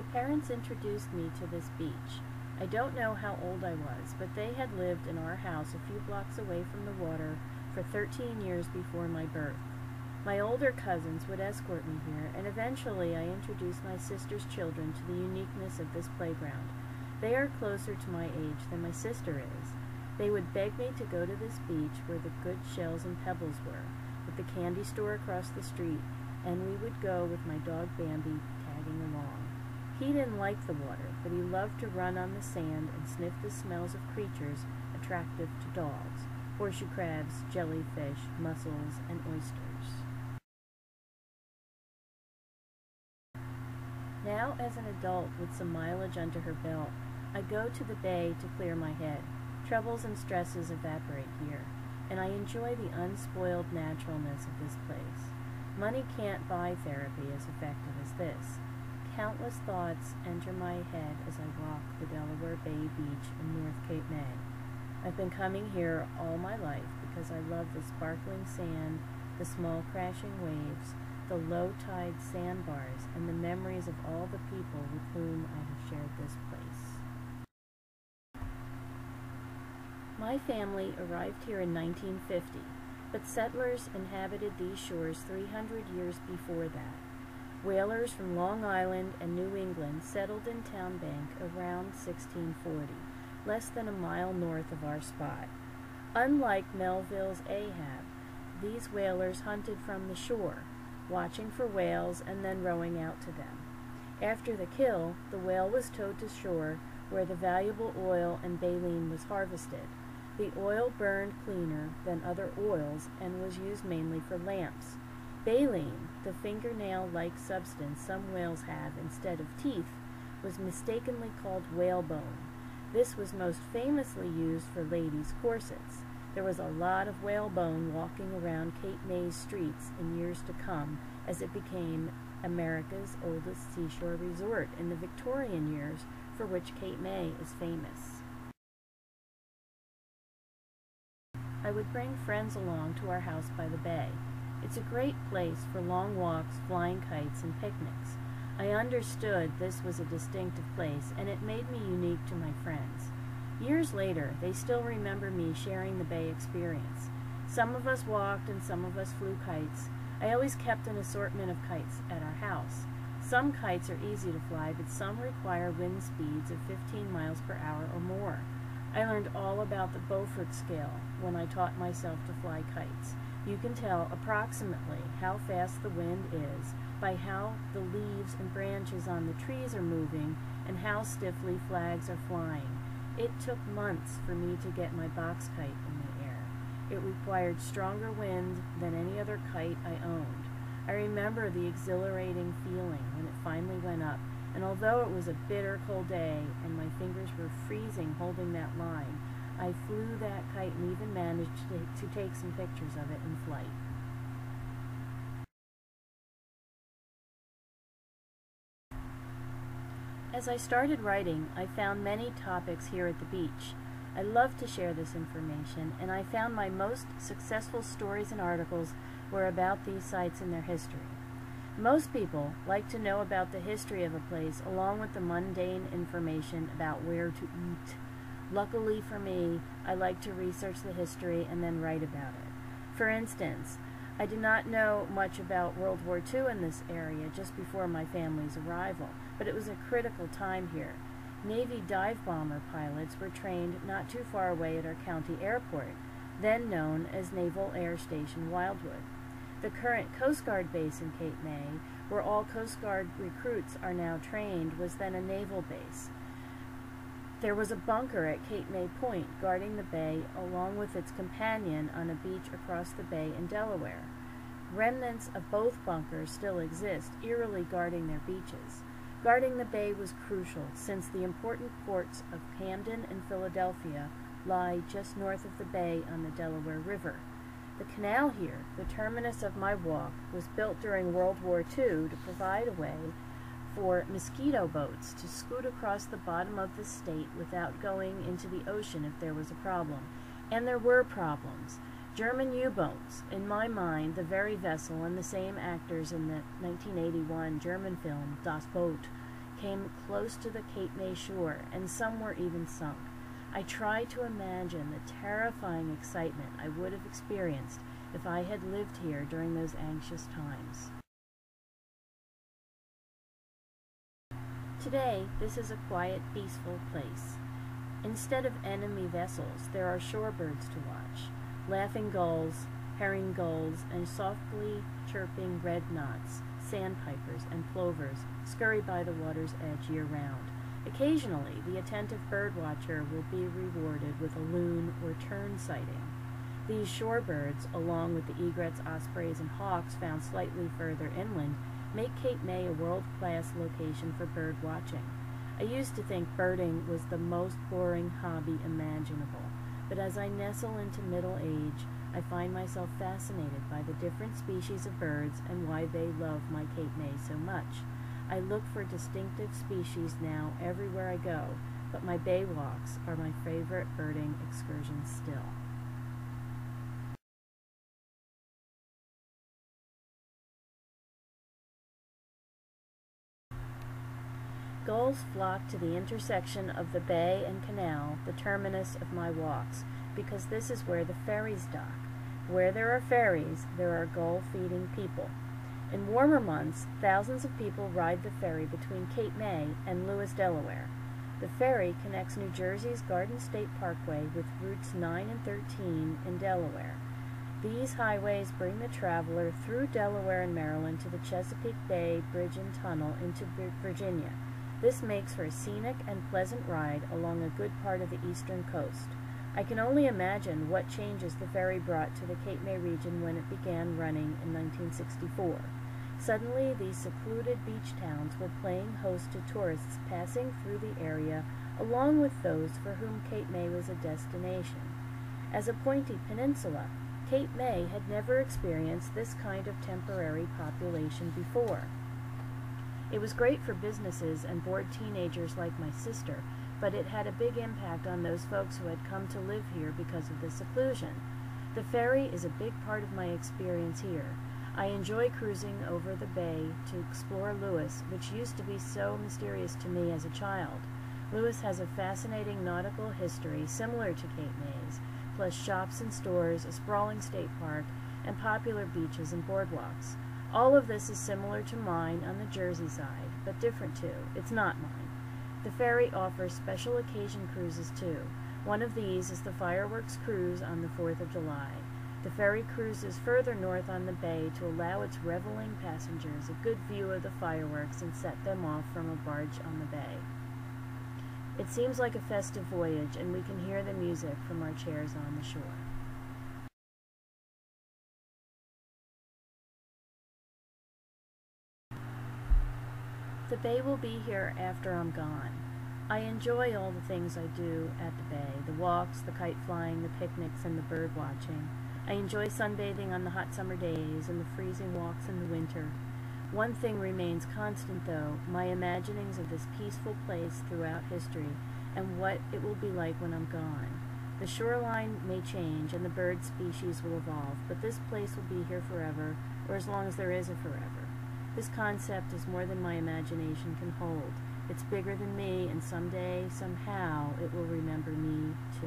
My parents introduced me to this beach. I don't know how old I was, but they had lived in our house a few blocks away from the water for 13 years before my birth. My older cousins would escort me here, and eventually I introduced my sister's children to the uniqueness of this playground. They are closer to my age than my sister is. They would beg me to go to this beach where the good shells and pebbles were, with the candy store across the street, and we would go with my dog Bambi tagging along. He didn't like the water, but he loved to run on the sand and sniff the smells of creatures attractive to dogs: horseshoe crabs, jellyfish, mussels, and oysters. Now, as an adult with some mileage under her belt, I go to the bay to clear my head. Troubles and stresses evaporate here, and I enjoy the unspoiled naturalness of this place. Money can't buy therapy as effective as this. Countless thoughts enter my head as I walk the Delaware Bay Beach in North Cape May. I've been coming here all my life because I love the sparkling sand, the small crashing waves, the low-tide sandbars, and the memories of all the people with whom I have shared this place. My family arrived here in 1950, but settlers inhabited these shores 300 years before that. Whalers from Long Island and New England settled in Town Bank around 1640, less than a mile north of our spot. Unlike Melville's Ahab, these whalers hunted from the shore, watching for whales and then rowing out to them. After the kill, the whale was towed to shore where the valuable oil and baleen was harvested. The oil burned cleaner than other oils and was used mainly for lamps. Baleen, the fingernail-like substance some whales have instead of teeth, was mistakenly called whalebone. This was most famously used for ladies' corsets. There was a lot of whalebone walking around Cape May's streets in years to come as it became America's oldest seashore resort in the Victorian years, for which Cape May is famous. I would bring friends along to our house by the bay. It's a great place for long walks, flying kites, and picnics. I understood this was a distinctive place, and it made me unique to my friends. Years later, they still remember me sharing the bay experience. Some of us walked and some of us flew kites. I always kept an assortment of kites at our house. Some kites are easy to fly, but some require wind speeds of 15 miles per hour or more. I learned all about the Beaufort scale when I taught myself to fly kites. You can tell approximately how fast the wind is by how the leaves and branches on the trees are moving and how stiffly flags are flying. It took months for me to get my box kite in the air. It required stronger wind than any other kite I owned. I remember the exhilarating feeling when it finally went up, and although it was a bitter cold day and my fingers were freezing holding that line, I flew that kite and even managed to take some pictures of it in flight. As I started writing, I found many topics here at the beach. I love to share this information, and I found my most successful stories and articles were about these sites and their history. Most people like to know about the history of a place along with the mundane information about where to eat. Luckily for me, I like to research the history and then write about it. For instance, I did not know much about World War II in this area just before my family's arrival, but it was a critical time here. Navy dive bomber pilots were trained not too far away at our county airport, then known as Naval Air Station Wildwood. The current Coast Guard base in Cape May, where all Coast Guard recruits are now trained, was then a naval base. There was a bunker at Cape May Point guarding the bay along with its companion on a beach across the bay in Delaware. Remnants of both bunkers still exist, eerily guarding their beaches. Guarding the bay was crucial since the important ports of Camden and Philadelphia lie just north of the bay on the Delaware River. The canal here, the terminus of my walk, was built during World War II to provide a way for mosquito boats to scoot across the bottom of the state without going into the ocean if there was a problem. And there were problems. German U-boats, in my mind, the very vessel and the same actors in the 1981 German film Das Boot, came close to the Cape May shore, and some were even sunk. I try to imagine the terrifying excitement I would have experienced if I had lived here during those anxious times. Today, this is a quiet, peaceful place. Instead of enemy vessels, there are shorebirds to watch. Laughing gulls, herring gulls, and softly chirping red knots, sandpipers, and plovers scurry by the water's edge year-round. Occasionally, the attentive birdwatcher will be rewarded with a loon or tern sighting. These shorebirds, along with the egrets, ospreys, and hawks found slightly further inland, make Cape May a world-class location for bird watching. I used to think birding was the most boring hobby imaginable, but as I nestle into middle age, I find myself fascinated by the different species of birds and why they love my Cape May so much. I look for distinctive species now everywhere I go, but my bay walks are my favorite birding excursions still. Gulls flock to the intersection of the bay and canal, the terminus of my walks, because this is where the ferries dock. Where there are ferries, there are gull-feeding people. In warmer months, thousands of people ride the ferry between Cape May and Lewis, Delaware. The ferry connects New Jersey's Garden State Parkway with routes 9 and 13 in Delaware. These highways bring the traveler through Delaware and Maryland to the Chesapeake Bay Bridge and Tunnel into Virginia. This makes for a scenic and pleasant ride along a good part of the eastern coast. I can only imagine what changes the ferry brought to the Cape May region when it began running in 1964. Suddenly, these secluded beach towns were playing host to tourists passing through the area, along with those for whom Cape May was a destination. As a pointy peninsula, Cape May had never experienced this kind of temporary population before. It was great for businesses and bored teenagers like my sister, but it had a big impact on those folks who had come to live here because of the seclusion. The ferry is a big part of my experience here. I enjoy cruising over the bay to explore Lewis, which used to be so mysterious to me as a child. Lewis has a fascinating nautical history similar to Cape May's, plus shops and stores, a sprawling state park, and popular beaches and boardwalks. All of this is similar to mine on the Jersey side, but different too. It's not mine. The ferry offers special occasion cruises too. One of these is the fireworks cruise on the 4th of July. The ferry cruises further north on the bay to allow its reveling passengers a good view of the fireworks and set them off from a barge on the bay. It seems like a festive voyage, and we can hear the music from our chairs on the shore. The bay will be here after I'm gone. I enjoy all the things I do at the bay, the walks, the kite flying, the picnics, and the bird watching. I enjoy sunbathing on the hot summer days and the freezing walks in the winter. One thing remains constant, though, my imaginings of this peaceful place throughout history and what it will be like when I'm gone. The shoreline may change and the bird species will evolve, but this place will be here forever, or as long as there is a forever. This concept is more than my imagination can hold. It's bigger than me, and someday, somehow, it will remember me too.